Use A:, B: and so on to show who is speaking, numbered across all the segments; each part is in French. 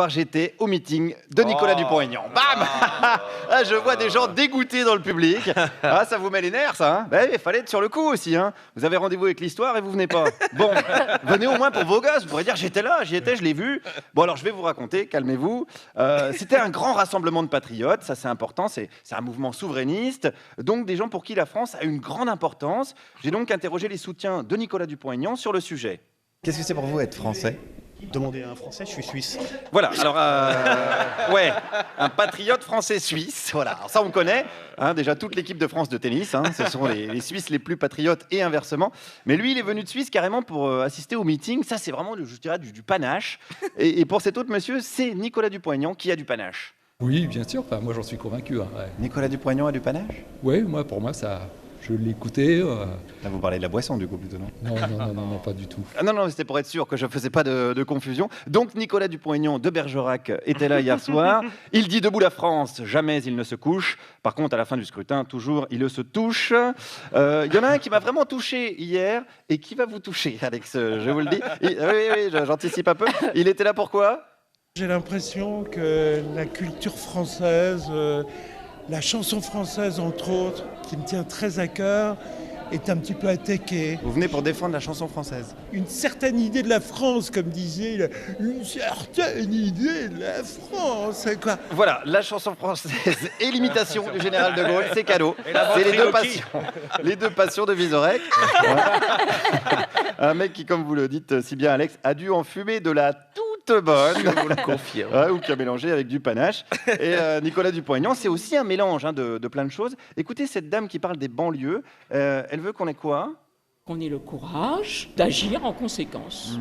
A: J'étais au meeting de Nicolas Dupont-Aignan. Bam Ah, je vois des gens dégoûtés dans le public. Ah, ça vous met les nerfs, ça, hein? Il fallait être sur le coup aussi, hein. Vous avez rendez-vous avec l'histoire et vous venez pas. Bon, venez au moins pour vos gosses. Vous pourrez dire j'étais là, j'y étais, je l'ai vu. Bon, alors je vais vous raconter, calmez-vous. C'était un grand rassemblement de patriotes, ça c'est important, c'est un mouvement souverainiste, donc des gens pour qui la France a une grande importance. J'ai donc interrogé les soutiens de Nicolas Dupont-Aignan sur le sujet.
B: Qu'est-ce que c'est pour vous être français ?
C: Demandez à un Français, je suis suisse.
A: Voilà, alors, ouais, un patriote français-suisse, voilà, alors ça on connaît, hein, déjà toute l'équipe de France de tennis, hein, ce sont les Suisses les plus patriotes et inversement, mais lui il est venu de Suisse carrément pour assister au meeting, ça c'est vraiment, je dirais, du panache, et pour cet autre monsieur, c'est Nicolas Dupont-Aignan qui a du panache.
D: Oui, bien sûr, enfin, moi j'en suis convaincu. Hein, ouais.
A: Nicolas Dupont-Aignan a du panache?
D: Oui, moi, pour moi, ça, je l'écoutais.
A: Là vous parlez de la boisson du coup plutôt, non?
D: Non, pas du tout.
A: Ah non, c'était pour être sûr que je ne faisais pas de confusion. Donc Nicolas Dupont-Aignan de Bergerac était là hier soir. Il dit debout la France, jamais il ne se couche. Par contre, à la fin du scrutin, toujours il se touche. Il y en a un qui m'a vraiment touché hier et qui va vous toucher, Alex, je vous le dis. Oui, j'anticipe un peu. Il était là pourquoi?
E: J'ai l'impression que la culture française, la chanson française entre autres, qui me tient très à cœur, est un petit peu attaquée.
A: Vous venez pour défendre la chanson française.
E: Une certaine idée de la France, comme disait, une certaine idée de la France, quoi.
A: Voilà, la chanson française et l'imitation du général de Gaulle, c'est cadeau. C'est les deux passions de Vizorek. Un mec qui, comme vous le dites si bien Alex, a dû enfumer de la toute bonne. Je vous le confirme. Ou qui a mélangé avec du panache. Et Nicolas Dupont-Aignan, c'est aussi un mélange, hein, de plein de choses. Écoutez cette dame qui parle des banlieues. Elle veut qu'on ait quoi?
F: Qu'on ait le courage d'agir en conséquence.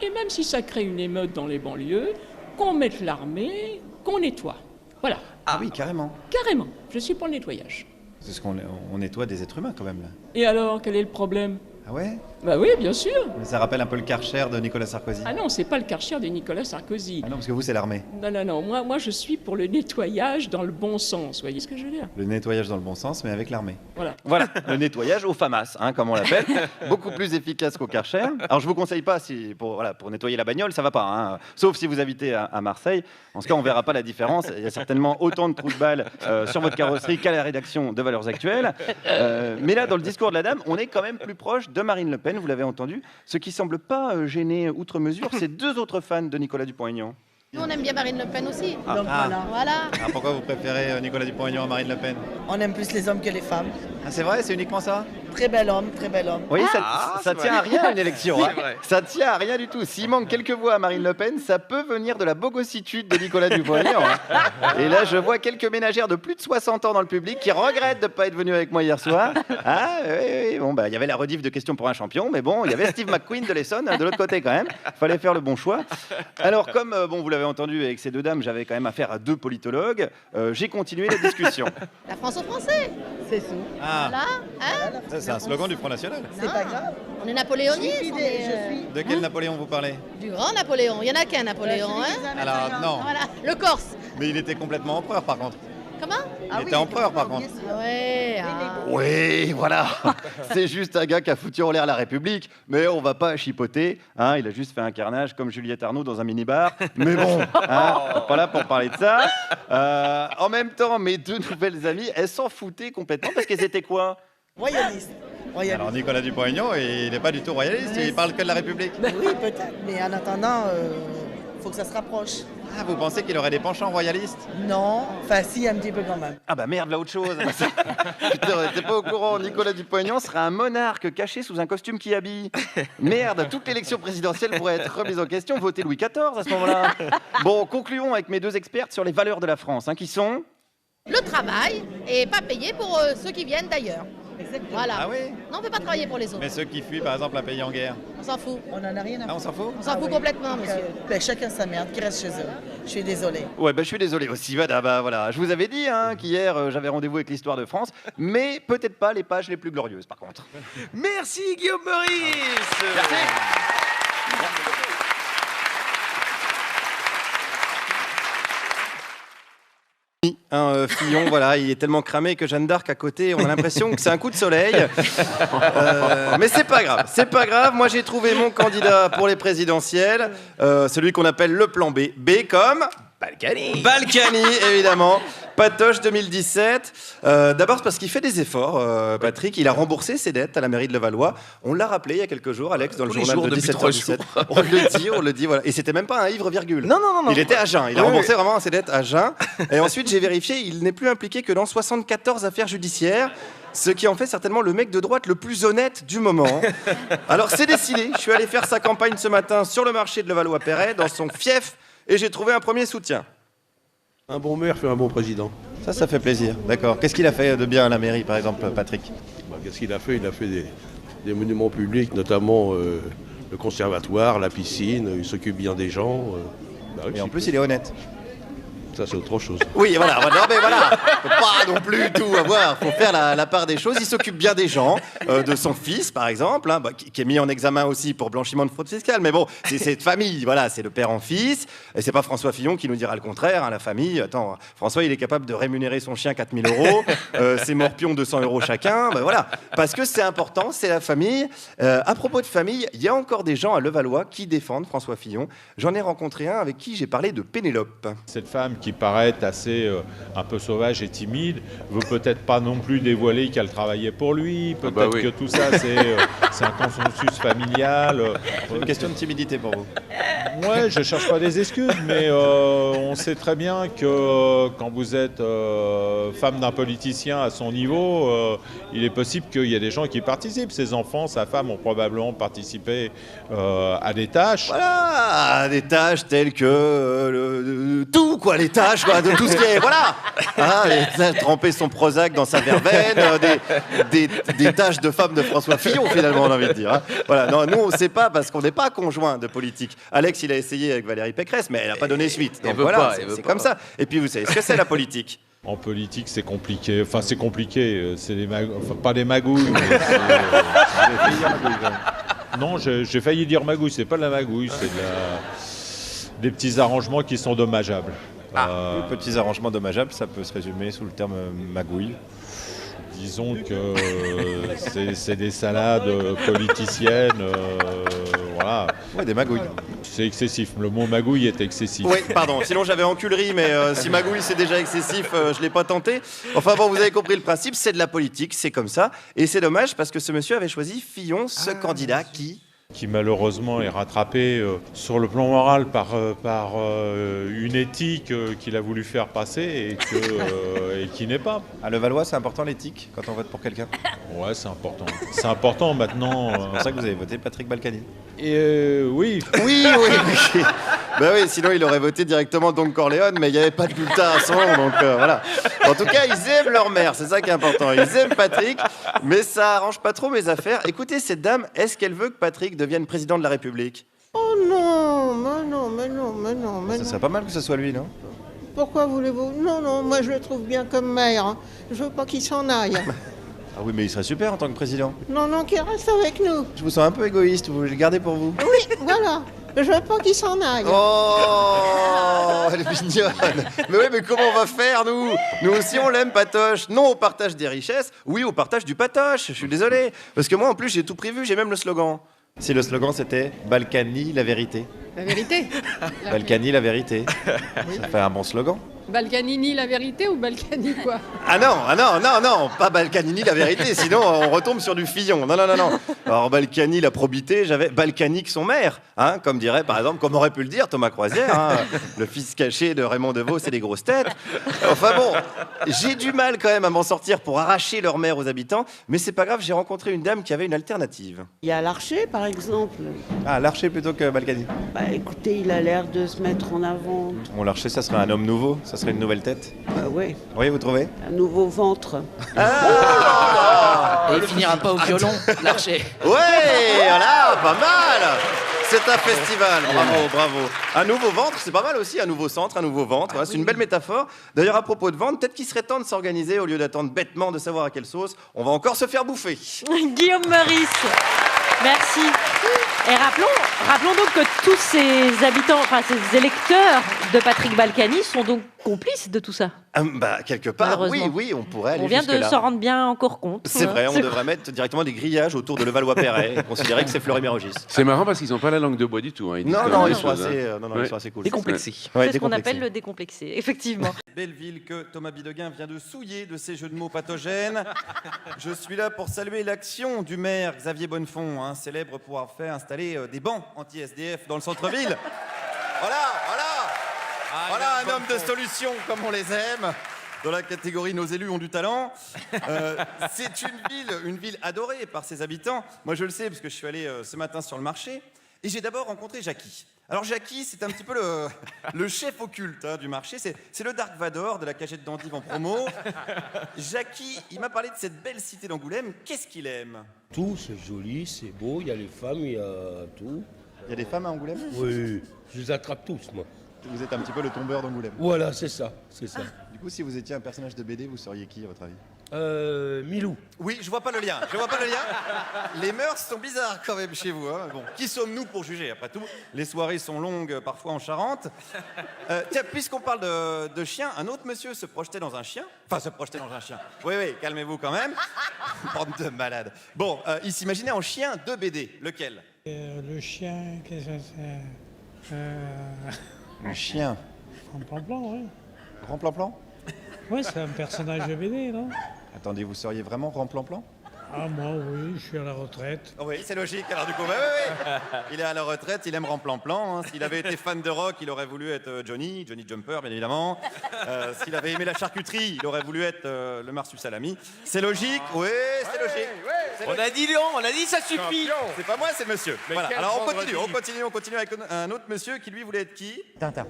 F: Et même si ça crée une émeute dans les banlieues, qu'on mette l'armée, qu'on nettoie. Voilà.
A: Ah oui, carrément.
F: Carrément. Je suis pour le nettoyage.
A: C'est ce qu'on nettoie des êtres humains quand même là.
F: Et alors, quel est le problème?
A: Ah ouais?
F: Bah oui, bien sûr.
A: Mais ça rappelle un peu le Karcher de Nicolas Sarkozy.
F: Ah non, c'est pas le Karcher de Nicolas Sarkozy.
A: Ah non, parce que vous, c'est l'armée.
F: Non. Moi, je suis pour le nettoyage dans le bon sens. Vous voyez ce que je veux dire?
A: Le nettoyage dans le bon sens, mais avec l'armée.
F: Voilà,
A: le nettoyage au FAMAS, hein, comme on l'appelle. Beaucoup plus efficace qu'au Karcher. Alors, je vous conseille pas, pour nettoyer la bagnole, ça va pas. Hein. Sauf si vous habitez à Marseille. En ce cas, on verra pas la différence. Il y a certainement autant de trous de balles sur votre carrosserie qu'à la rédaction de Valeurs Actuelles. Mais là, dans le discours de la dame, on est quand même plus proche de Marine Le Pen, vous l'avez entendu. Ce qui semble pas gêner outre mesure, c'est deux autres fans de Nicolas Dupont-Aignan.
G: Nous, on aime bien Marine Le Pen aussi.
B: Donc
G: Voilà.
A: Pourquoi vous préférez Nicolas Dupont-Aignan à Marine Le Pen?
B: on aime plus les hommes que les femmes.
A: Ah, c'est vrai, c'est uniquement ça?
B: Très bel homme, très bel homme.
A: Oui, ça tient à rien une élection. Hein. Ça tient à rien du tout. S'il manque quelques voix à Marine Le Pen, ça peut venir de la bogossitude de Nicolas Dupont-Aignan. Hein. Et là, je vois quelques ménagères de plus de 60 ans dans le public qui regrettent de ne pas être venues avec moi hier soir. Ah oui. Bon, il y avait la rediff de Questions pour un champion, mais bon, il y avait Steve McQueen de l'Essonne de l'autre côté quand même. Il fallait faire le bon choix. Alors, comme vous l'avez entendu avec ces deux dames, j'avais quand même affaire à deux politologues. J'ai continué la discussion.
G: La France aux Français.
B: C'est tout.
G: Voilà. Hein?
A: Ça, c'est un slogan du Front National.
B: C'est pas grave.
G: On est napoléonistes.
B: Je suis
G: on
B: fidèle,
G: est,
B: je suis.
A: De quel Napoléon vous parlez?
G: Du grand Napoléon. Il n'y en a qu'un Napoléon. Hein?
A: Alors, non.
G: Voilà. Le Corse.
A: Mais il était complètement empereur par contre.
G: Comment?
A: Il était empereur par contre.
G: Ah ouais.
A: Oui, voilà. C'est juste un gars qui a foutu en l'air la République, mais on va pas chipoter. Hein, il a juste fait un carnage comme Juliette Arnaud dans un mini-bar. Mais bon, hein, on n'est pas là pour parler de ça. En même temps, mes deux nouvelles amies, elles s'en foutaient complètement parce qu'elles étaient quoi?
B: Royaliste.
A: Alors Nicolas Dupont-Aignan, il n'est pas du tout royaliste, il parle que de la République.
B: Oui, peut-être. Mais en attendant, faut que ça se rapproche.
A: Ah, vous pensez qu'il aurait des penchants royalistes?
B: Non, enfin si, un petit peu quand même.
A: Ah bah merde, là autre chose. Putain, t'es pas au courant, Nicolas Dupont-Aignan sera un monarque caché sous un costume qui habille. Merde, toute l'élection présidentielle pourrait être remise en question, voter Louis XIV à ce moment-là. Bon, concluons avec mes deux expertes sur les valeurs de la France, hein, qui sont...
G: Le travail et pas payé pour ceux qui viennent d'ailleurs.
B: Exactement.
G: Voilà.
A: Ah oui?
G: Non, on ne peut pas travailler pour les autres.
A: Mais ceux qui fuient par exemple un pays en guerre.
G: On s'en fout.
B: On en a rien à
A: Ah, on s'en fout?
G: On s'en fout
B: oui.
G: complètement,
B: Donc,
G: monsieur.
B: chacun sa merde, qui reste chez eux. Je suis désolée.
A: Ouais, bah je suis désolé aussi. Voilà. Je vous avais dit hein, qu'hier j'avais rendez-vous avec l'histoire de France, mais peut-être pas les pages les plus glorieuses par contre.
H: Merci Guillaume Meurice.
A: Merci. Fillon, voilà, il est tellement cramé que Jeanne d'Arc à côté, on a l'impression que c'est un coup de soleil. Mais c'est pas grave, c'est pas grave. Moi, j'ai trouvé mon candidat pour les présidentielles, celui qu'on appelle le plan B. B comme
H: Balkany.
A: Balkany, évidemment. Patoche 2017. D'abord, c'est parce qu'il fait des efforts, Patrick. Il a remboursé ses dettes à la mairie de Levallois. On l'a rappelé il y a quelques jours, Alex, dans le
H: Tous les
A: journal
H: jours,
A: de
H: depuis
A: 17h17.
H: 3
A: On le dit, voilà. Et c'était même pas un ivre-virgule.
H: Non.
A: Il était à jeun. Il a
H: Oui,
A: remboursé vraiment ses dettes à jeun. Et ensuite, j'ai vérifié, il n'est plus impliqué que dans 74 affaires judiciaires. Ce qui en fait certainement le mec de droite le plus honnête du moment. Alors, c'est décidé. Je suis allé faire sa campagne ce matin sur le marché de Levallois-Perret, dans son fief, et j'ai trouvé un premier soutien.
I: Un bon maire fait un bon président.
A: Ça fait plaisir. D'accord. Qu'est-ce qu'il a fait de bien à la mairie, par exemple, Patrick?
I: Qu'est-ce qu'il a fait? Il a fait des monuments publics, notamment le conservatoire, la piscine. Il s'occupe bien des gens.
A: Et en plus, il est honnête.
I: Ça, c'est autre chose.
A: Oui, voilà. Non, mais voilà. Faut pas non plus tout avoir. Faut faire la part des choses. Il s'occupe bien des gens, de son fils, par exemple, hein, qui est mis en examen aussi pour blanchiment de fraude fiscale. Mais bon, c'est cette famille. Voilà, c'est le père en fils. Et c'est pas François Fillon qui nous dira le contraire. Hein, la famille. Attends, François, il est capable de rémunérer son chien 4 000 €, ses morpions 200 € chacun. Ben voilà. Parce que c'est important, c'est la famille. À propos de famille, il y a encore des gens à Levallois qui défendent François Fillon. J'en ai rencontré un avec qui j'ai parlé de Pénélope.
J: Cette femme qui paraît assez un peu sauvage et timide, veut peut-être pas non plus dévoiler qu'elle travaillait pour lui, peut-être que tout ça c'est un consensus familial.
A: Une question de timidité pour vous.
J: Ouais, je cherche pas des excuses, mais on sait très bien que quand vous êtes femme d'un politicien à son niveau, il est possible qu'il y ait des gens qui participent. Ses enfants, sa femme ont probablement participé à des tâches.
A: Voilà, des tâches telles que tout, quoi, les tâches, quoi, de tout ce qui est, voilà, tremper son Prozac dans sa verveine, des tâches de femme de François Fillon, finalement, on a envie de dire. Hein. Voilà, non, nous, on ne sait pas parce qu'on n'est pas conjoint de politique. Alex, il a essayé avec Valérie Pécresse, mais elle n'a pas donné suite. Donc voilà, c'est comme ça. Et puis, vous savez ce que c'est la politique?
J: En politique, c'est compliqué. Enfin, c'est compliqué. C'est pas des magouilles. Mais non, j'ai failli dire magouille. C'est pas de la magouille, c'est des petits arrangements qui sont dommageables.
A: Petits arrangements dommageables, ça peut se résumer sous le terme magouille.
J: Disons que c'est des salades politiciennes, voilà.
A: Ouais, des magouilles.
J: C'est excessif, le mot magouille est excessif.
A: Oui, pardon, sinon j'avais enculerie, mais si magouille c'est déjà excessif, je ne l'ai pas tenté. Enfin bon, vous avez compris le principe, c'est de la politique, c'est comme ça. Et c'est dommage parce que ce monsieur avait choisi Fillon, ce candidat qui
J: malheureusement est rattrapé sur le plan moral par une éthique qu'il a voulu faire passer et qui n'est pas.
A: À Levallois, c'est important l'éthique quand on vote pour quelqu'un?
J: Ouais, c'est important. C'est important maintenant.
A: C'est pour ça que vous avez voté Patrick Balkany.
J: Oui.
A: Oui. Ben oui, sinon il aurait voté directement Don Corleone, mais il n'y avait pas de bulletin à son nom, donc voilà. En tout cas, ils aiment leur mère, c'est ça qui est important. Ils aiment Patrick, mais ça arrange pas trop mes affaires. Écoutez, cette dame, est-ce qu'elle veut que Patrick devienne président de la République?
B: Oh non, mais non.
A: Ça serait pas mal que ce soit lui, non?
B: Pourquoi voulez-vous? Non, moi je le trouve bien comme maire. Hein. Je veux pas qu'il s'en aille.
A: Ah oui, mais il serait super en tant que président.
B: Non, qu'il reste avec nous.
A: Je vous sens un peu égoïste, vous voulez le garder pour vous?
B: Oui, voilà. Je veux pas qu'il s'en aille.
A: Oh, elle est mignonne. Mais oui, mais comment on va faire, nous? Nous aussi, on l'aime, Patoche. Non au partage des richesses, oui au partage du patoche. Je suis désolé. Parce que moi, en plus, j'ai tout prévu, j'ai même le slogan. Si le slogan, c'était « Balkany, la vérité ».
G: La vérité.
A: Balkany, la vérité. Ça fait un bon slogan.
G: Balkanini, la vérité ou Balkany quoi?
A: Ah non, pas Balkanini, la vérité, sinon on retombe sur du Fillon. Non. Alors Balkany, la probité, j'avais Balkanique, son maire, hein, comme dirait par exemple, comme aurait pu le dire Thomas Croisière, hein, le fils caché de Raymond Devos et des grosses têtes. Enfin bon, j'ai du mal quand même à m'en sortir pour arracher leur maire aux habitants, mais c'est pas grave, j'ai rencontré une dame qui avait une alternative.
K: Il y a Larcher, par exemple.
A: Ah, Larcher plutôt que Balkany.
K: Bah écoutez, il a l'air de se mettre en avant.
A: Bon, Larcher, ça serait un homme nouveau, ça serait une nouvelle tête.
K: Bah ouais.
A: Oui, vous trouvez?
K: Un nouveau ventre.
H: Et il finira pas au violon, Larcher.
A: Ouais, voilà, pas mal. C'est un festival, bravo. Un nouveau ventre, c'est pas mal aussi, un nouveau centre, un nouveau ventre. Voilà, c'est une belle métaphore. D'ailleurs, à propos de ventre, peut-être qu'il serait temps de s'organiser au lieu d'attendre bêtement de savoir à quelle sauce on va encore se faire bouffer.
L: Guillaume Meurice, merci. Et rappelons donc que tous ces habitants, enfin ces électeurs de Patrick Balkany sont donc complice de tout ça.
A: Bah, quelque part, oui,
L: Malheureusement.
A: oui, on pourrait aller
L: On vient de
A: jusque-là.
L: s'en rendre bien encore compte.
A: C'est vrai, on devrait mettre directement des grillages autour de Levallois-Perret et considérer que c'est Fleury-Mérogis.
M: C'est marrant parce qu'ils n'ont pas la langue de bois du tout. Hein. Ils disent
A: Non,
M: quand
A: non,
M: même
A: ils
M: des
A: sont
M: choses,
A: assez,
M: hein.
A: ils sont assez cool.
H: Décomplexés.
A: Ouais,
L: C'est ce qu'on
A: décomplexés.
L: appelle le décomplexé, effectivement.
A: Belle ville que Thomas Bidegain vient de souiller de ses jeux de mots pathogènes. Je suis là pour saluer l'action du maire Xavier Bonnefond, hein, célèbre pour avoir fait installer des bancs anti-SDF dans le centre-ville. Voilà un homme de solution comme on les aime. Dans la catégorie nos élus ont du talent. C'est une ville adorée par ses habitants. Moi je le sais parce que je suis allé ce matin sur le marché et j'ai d'abord rencontré Jackie. Alors Jackie, c'est un petit peu le chef occulte hein, du marché. C'est le Dark Vador de la cagette d'endive en promo. Jackie, il m'a parlé de cette belle cité d'Angoulême. Qu'est-ce qu'il aime?
N: Tout, c'est joli, c'est beau, il y a les femmes, il y a tout.
A: Il y a des femmes à Angoulême?
N: Oui, je les attrape tous, moi.
A: Vous êtes un petit peu le tombeur d'Angoulême.
N: Voilà, c'est ça, c'est ça.
A: Du coup, si vous étiez un personnage de BD, vous seriez qui à votre avis?
N: Milou.
A: Oui, je vois pas le lien. Les mœurs sont bizarres quand même chez vous. Hein. Bon, qui sommes-nous pour juger après tout? Les soirées sont longues, parfois en Charente. Tiens, puisqu'on parle de chiens, un autre monsieur se projetait dans un chien. Enfin, se projetait dans un chien. Oui, calmez-vous quand même. Bande de malades. Bon, il s'imaginait en chien de BD. Lequel?
E: Le chien, qu'est-ce que c'est
A: Le chien.
E: Ramplan-plan, oui.
A: Ramplan-plan?
E: Oui, c'est un personnage de BD, non?
A: Attendez, vous seriez vraiment Ramplan-plan?
E: Ah, moi, oui, je suis à la retraite.
A: Oui, c'est logique. Alors du coup, oui. Il est à la retraite, il aime Ramplan-plan. Hein. S'il avait été fan de rock, il aurait voulu être Johnny Jumper, bien évidemment. S'il avait aimé la charcuterie, il aurait voulu être le Marsu Salami. C'est logique, oui, c'est logique.
H: On a dit non, on a dit ça suffit.
A: C'est pas moi, c'est le monsieur.
J: Mais
A: Voilà.
J: quel
A: Alors
J: vendredi.
A: on continue avec un autre monsieur qui lui voulait être qui?
O: Tintin.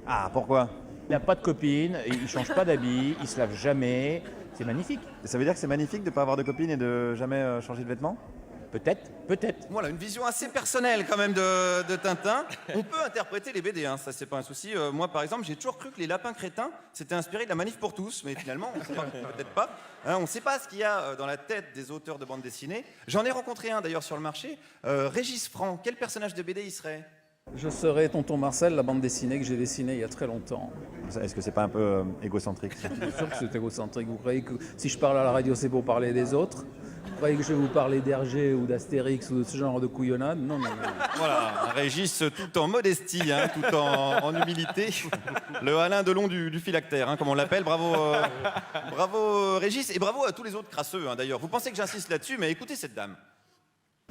A: Ah, pourquoi?
O: Il n'a pas de copine, il ne change pas d'habit, il se lave jamais. C'est magnifique.
A: Ça veut dire que c'est magnifique de ne pas avoir de copine et de jamais changer de vêtements?
O: Peut-être, peut-être.
A: Voilà, une vision assez personnelle quand même de Tintin. On peut interpréter les BD, hein, ça c'est pas un souci. Moi par exemple, j'ai toujours cru que les lapins crétins s'étaient inspirés de la manif pour tous, mais finalement, on sait pas, peut-être pas. Hein, on ne sait pas ce qu'il y a dans la tête des auteurs de bande dessinée. J'en ai rencontré un d'ailleurs sur le marché, Régis Franc. Quel personnage de BD il serait?
P: Je serais Tonton Marcel, la bande dessinée que j'ai dessinée il y a très longtemps.
A: Est-ce que c'est pas un peu égocentrique?
P: Bien sûr que c'est égocentrique. Vous croyez que si je parle à la radio, c'est pour parler des autres? Vous croyez que je vais vous parler d'Hergé ou d'Astérix ou de ce genre de couillonnade? Non, non, non.
A: Voilà, un Régis tout en modestie, hein, tout en humilité. Le Alain Delon du phylactère, hein, comme on l'appelle. Bravo, bravo Régis, et bravo à tous les autres crasseux, hein, d'ailleurs. Vous pensez que j'insiste là-dessus, mais écoutez cette dame.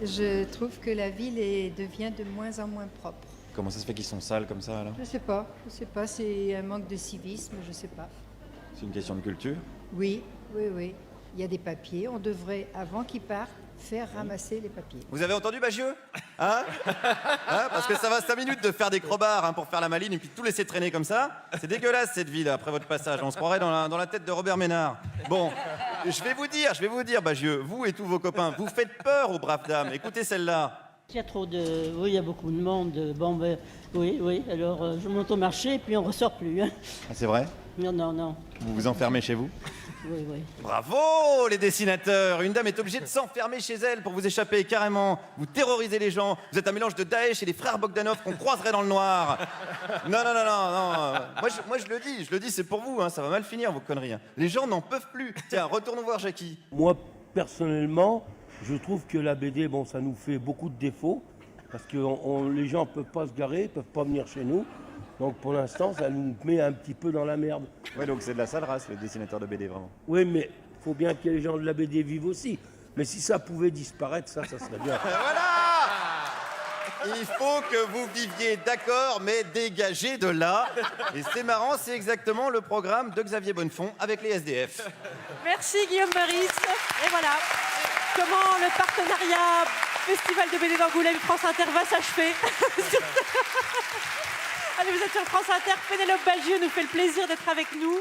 Q: Je trouve que la ville devient de moins en moins propre.
A: Comment ça se fait qu'ils sont sales comme ça, alors?
Q: Je sais pas, c'est un manque de civisme, je sais pas.
A: C'est une question de culture?
Q: Oui. Il y a des papiers, on devrait, avant qu'ils partent, faire ramasser les papiers.
A: Vous avez entendu, Bagieux? Hein? Parce que ça va 5 minutes de faire des crobards hein, pour faire la maline et puis de tout laisser traîner comme ça. C'est dégueulasse cette ville après votre passage. On se croirait dans la tête de Robert Ménard. Bon, je vais vous dire, Bagieux, vous et tous vos copains, vous faites peur aux braves dames. Écoutez celle-là.
R: Il y a trop de... Oui, il y a beaucoup de monde. Bon, ben, oui. Alors, je monte au marché et puis on ressort plus. Hein.
A: Ah, c'est vrai?
R: Non.
A: Vous vous enfermez chez vous?
R: Oui.
A: Bravo les dessinateurs! Une dame est obligée de s'enfermer chez elle pour vous échapper carrément. Vous terrorisez les gens. Vous êtes un mélange de Daesh et les frères Bogdanov qu'on croiserait dans le noir. Non. Moi je le dis, c'est pour vous, hein, ça va mal finir vos conneries. Hein. Les gens n'en peuvent plus. Tiens, retournons voir Jackie.
N: Moi, personnellement, je trouve que la BD, bon, ça nous fait beaucoup de défauts. Parce que les gens ne peuvent pas se garer, ne peuvent pas venir chez nous. Donc pour l'instant, ça nous met un petit peu dans la merde.
A: Ouais, donc c'est de la sale race, le dessinateur de BD, vraiment.
N: Oui, mais il faut bien que les gens de la BD vivent aussi. Mais si ça pouvait disparaître, ça serait bien.
A: Voilà! Il faut que vous viviez d'accord, mais dégagez de là. Et c'est marrant, c'est exactement le programme de Xavier Bonnefond avec les SDF.
L: Merci Guillaume Meurice. Et voilà comment le partenariat Festival de BD d'Angoulême France Inter va s'achever. Allez, vous êtes sur France Inter. Pénélope Bagieux nous fait le plaisir d'être avec nous.